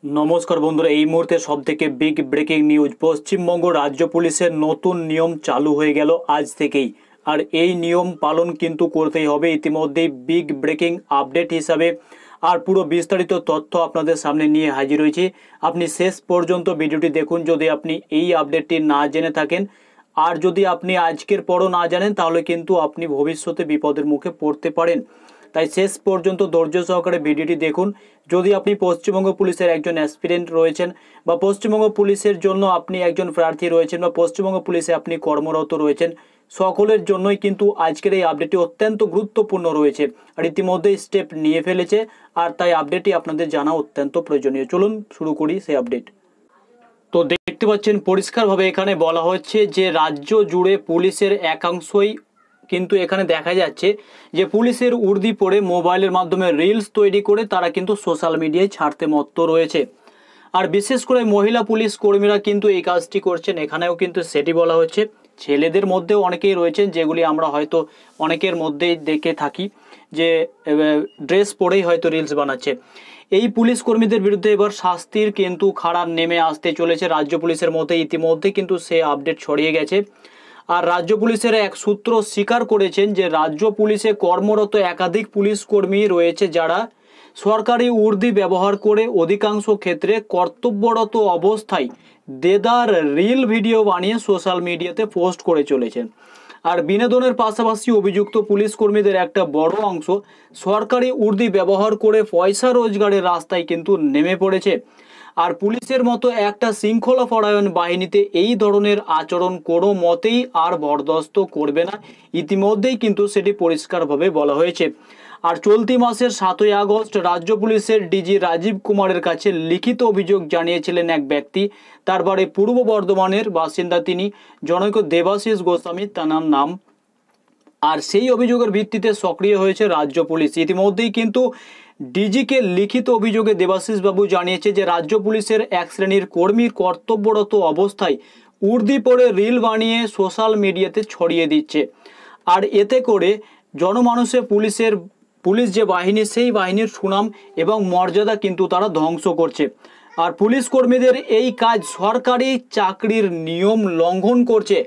নমস্কার বন্ধুরা, এই মুহূর্তে সবথেকে বিগ ব্রেকিং নিউজ। পশ্চিমবঙ্গ রাজ্য পুলিশের নতুন নিয়ম চালু হয়ে গেল আজ থেকেই, আর এই নিয়ম পালন কিন্তু করতেই হবে। ইতিমধ্যেই বিগ ব্রেকিং আপডেট হিসাবে আর পুরো বিস্তারিত তথ্য আপনাদের সামনে নিয়ে হাজির হয়েছি। আপনি শেষ পর্যন্ত ভিডিওটি দেখুন যদি আপনি এই আপডেটটি না জেনে থাকেন, আর যদি আপনি আজকের পরও না জানেন তাহলে কিন্তু আপনি ভবিষ্যতে বিপদের মুখে পড়তে পারেন। তাই শেষ পর্যন্ত ধৈর্য সহকারে ভিডিওটি দেখুন। যদি আপনি পশ্চিমবঙ্গ পুলিশের একজন অ্যাসপিরেন্ট রয়েছেন, বা পশ্চিমবঙ্গ পুলিশের জন্য আপনি একজন প্রার্থী রয়েছেন, বা পশ্চিমবঙ্গ পুলিশে আপনি কর্মরত রয়েছেন, সকলের জন্যই কিন্তু আজকের এই আপডেটটি অত্যন্ত গুরুত্বপূর্ণ রয়েছে। আর ইতিমধ্যেই স্টেপ নিয়ে ফেলেছে, আর তাই আপডেটটি আপনাদের জানা অত্যন্ত প্রয়োজনীয়। চলুন শুরু করি সেই আপডেট। তো দেখতে পাচ্ছেন পরিষ্কারভাবে এখানে বলা হচ্ছে যে রাজ্য জুড়ে পুলিশের একাংশই কিন্তু এখানে দেখা যাচ্ছে যে পুলিশের উর্দি পরে মোবাইলের মাধ্যমে রিলস তৈরি করে তারা কিন্তু সোশ্যাল মিডিয়ায় ছাড়তে মত্ত রয়েছে। আর বিশেষ করে মহিলা পুলিশ কর্মীরা কিন্তু এই কাজটি করছেন, এখানেও কিন্তু সেটি বলা হচ্ছে। ছেলেদের মধ্যেও অনেকেই রয়েছেন, যেগুলি আমরা হয়তো অনেকের মধ্যেই দেখে থাকি যে ড্রেস পরেই হয়তো রিলস বানাচ্ছে। এই পুলিশ কর্মীদের বিরুদ্ধে এবার শাস্তির কিন্তু খাড়া নেমে আসতে চলেছে রাজ্য পুলিশের মধ্যে। ইতিমধ্যে কিন্তু সে আপডেট ছড়িয়ে গেছে। আর রাজ্য পুলিশের এক সূত্র স্বীকার করেছেন যে রাজ্য পুলিশে কর্মরত একাধিক পুলিশ কর্মী রয়েছে যারা সরকারি উর্দি ব্যবহার করে অধিকাংশ ক্ষেত্রে কর্তব্যরত অবস্থায় দেদার রিল ভিডিও বানিয়ে সোশ্যাল মিডিয়াতে পোস্ট করে চলেছেন। আর বিনোদনের পাশাপাশি অভিযুক্ত পুলিশ কর্মীদের একটা বড় অংশ সরকারি উর্দি ব্যবহার করে পয়সা রোজগারের রাস্তায় কিন্তু নেমে পড়েছে। আর পুলিশের মতো একটা শৃঙ্খলা পরায়ণ বাহিনীতে এই ধরনের আচরণ কোনো মতেই আর বরদাস্ত করবে না। ইতিমধ্যেই কিন্তু সেটি পরিষ্কারভাবে বলা হয়েছে। আর চলতি মাসের 7ই আগস্ট রাজ্য পুলিশের ডিজি রাজীব কুমারের কাছে লিখিত অভিযোগ জানিয়েছিলেন এক ব্যক্তি। তার বাড়ি পূর্ব বর্ধমানের বাসিন্দা তিনি, জনৈক দেবাশিস গোস্বামী তার নাম। আর সেই অভিযোগের ভিত্তিতে সক্রিয় হয়েছে রাজ্য পুলিশ। ইতিমধ্যেই কিন্তু ডিজিকে লিখিত অভিযোগে দেবাশিস বাবু জানিয়েছে যে রাজ্য পুলিশের এক শ্রেণীর কর্মী কর্তব্যরত অবস্থায় উর্দি পরে রিল বানিয়ে সোশ্যাল মিডিয়াতে ছড়িয়ে দিচ্ছে। আর এতে করে জনমানুষে পুলিশ যে বাহিনী, সেই বাহিনীর সুনাম এবং মর্যাদা কিন্তু তারা ধ্বংস করছে। আর পুলিশ কর্মীদের এই কাজ সরকারি চাকরির নিয়ম লঙ্ঘন করছে।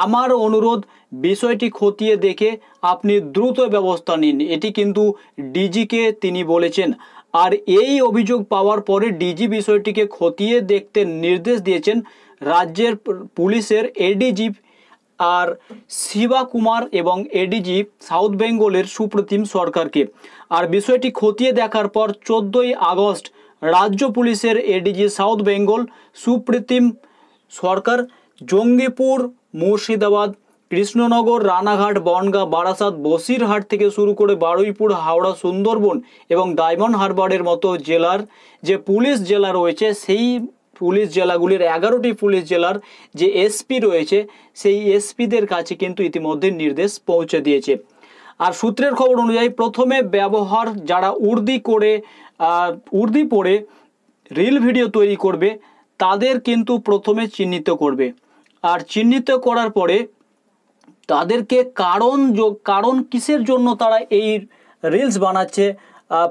আমার অনুরোধ, বিষয়টি খতিয়ে দেখে আপনি দ্রুত ব্যবস্থা নিন, এটি কিন্তু ডিজিকে তিনি বলেছেন। আর এই অভিযোগ পাওয়ার পরে ডিজি বিষয়টিকে খতিয়ে দেখতে নির্দেশ দিয়েছেন রাজ্যের পুলিশের এডিজি আর শিবা কুমার এবং এডিজি সাউথ বেঙ্গলের সুপ্রতিম সরকারকে। আর বিষয়টি খতিয়ে দেখার পর 14ই আগস্ট রাজ্য পুলিশের এডিজি সাউথ বেঙ্গল সুপ্রতিম সরকার জঙ্গিপুর, মুর্শিদাবাদ, কৃষ্ণনগর, রানাঘাট, বনগাঁ, বারাসাত, বসিরহাট থেকে শুরু করে বারুইপুর, হাওড়া, সুন্দরবন এবং ডায়মন্ড হারবারের মতো জেলার যে পুলিশ জেলা রয়েছে, সেই পুলিশ জেলাগুলির 11টি পুলিশ জেলার যে এসপি রয়েছে, সেই এসপিদের কাছে কিন্তু ইতিমধ্যে নির্দেশ পৌঁছে দিয়েছে। আর সূত্রের খবর অনুযায়ী প্রথমে ব্যবহার যারা উর্দি পরে রিল ভিডিও তৈরি করবে তাদের কিন্তু প্রথমে চিহ্নিত করবে। আর চিহ্নিত করার পরে তাদেরকে কারণ কিসের জন্য তারা এই রিলস বানাচ্ছে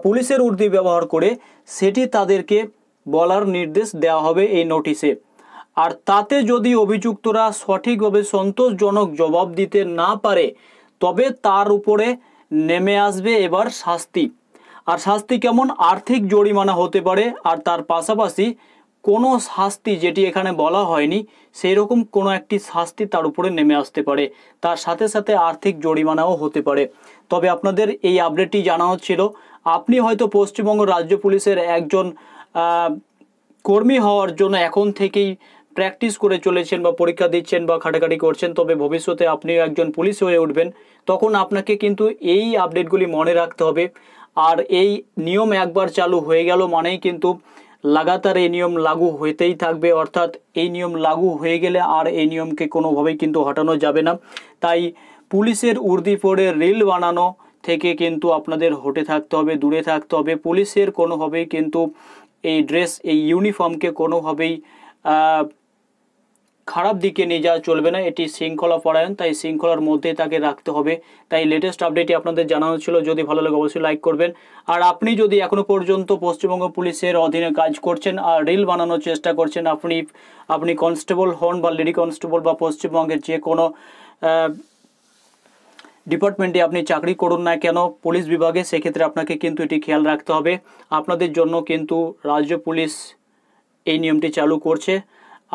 পুলিশের উর্দি ব্যবহার করে, সেটি তাদেরকে বলার নির্দেশ দেওয়া হবে এই নোটিশে। আর তাতে যদি অভিযুক্তরা সঠিকভাবে সন্তোষজনক জবাব দিতে না পারে তবে তার উপরে নেমে আসবে এবার শাস্তি। আর শাস্তি কেমন? আর্থিক জরিমানা হতে পারে, আর তার পাশাপাশি কোনো শাস্তি যেটি এখানে বলা হয়নি সেই রকম কোনো একটি শাস্তি তার উপরে নেমে আসতে পারে, তার সাথে সাথে আর্থিক জরিমানাও হতে পারে। তবে আপনাদের এই আপডেটটি জানানো ছিল। আপনি হয়তো পশ্চিমবঙ্গ রাজ্য পুলিশের একজন কর্মী হওয়ার জন্য এখন থেকেই প্র্যাকটিস করে চলেছেন, বা পরীক্ষা দিচ্ছেন, বা খাটাখাটি করছেন। তবে ভবিষ্যতে আপনিও একজন পুলিশ হয়ে উঠবেন, তখন আপনাকে কিন্তু এই আপডেটগুলি মনে রাখতে হবে। আর এই নিয়ম একবার চালু হয়ে গেল মানেই কিন্তু লাগাতার এই নিয়ম লাগু হতেই থাকবে। অর্থাৎ এই নিয়ম লাগু হয়ে গেলে আর এই নিয়মকে কোনোভাবেই কিন্তু হটানো যাবে না। তাই পুলিশের উর্দি পরে রিল বানানো থেকে কিন্তু আপনাদের হটে থাকতে হবে, দূরে থাকতে হবে। পুলিশের কোনোভাবেই কিন্তু এই ড্রেস, এই ইউনিফর্মকে কোনোভাবেই খারাপ দিকে নিয়ে যাওয়া চলবে না, এটি শৃঙ্খলা পরায়ণ, তাই শৃঙ্খলার মধ্যে তাকে রাখতে হবে। তাই লেটেস্ট আপডেটই আপনাদের জানানো ছিল। যদি ভালো লাগে অবশ্যই লাইক করবেন। আর আপনি যদি এখনো পর্যন্ত পশ্চিমবঙ্গ পুলিশের অধীনে কাজ করছেন আর রিল বানানোর চেষ্টা করছেন, আপনি কনস্টেবল হন বা লেডি কনস্টেবল বা পশ্চিমবঙ্গের যে কোনো ডিপার্টমেন্টে আপনি চাকরি করুন না কেন পুলিশ বিভাগে, সেক্ষেত্রে আপনাকে কিন্তু এটি খেয়াল রাখতে হবে। আপনাদের জন্য কিন্তু রাজ্য পুলিশ এই নিয়মটি চালু করছে।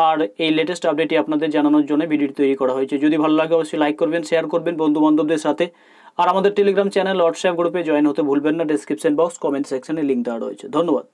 আর এই লেটেস্ট আপডেটটি আপনাদের জানানোর জন্য ভিডিওটি তৈরি করা হয়েছে। যদি ভালো লাগে অবশ্যই লাইক করবেন, শেয়ার করবেন বন্ধু বান্ধবদের সাথে। আর আমাদের টেলিগ্রাম চ্যানেল হোয়াটসঅ্যাপ গ্রুপে জয়েন হতে ভুলবেন না। ডেসক্রিপশন বক্স কমেন্ট সেকশনে লিঙ্ক দেওয়া রয়েছে। ধন্যবাদ।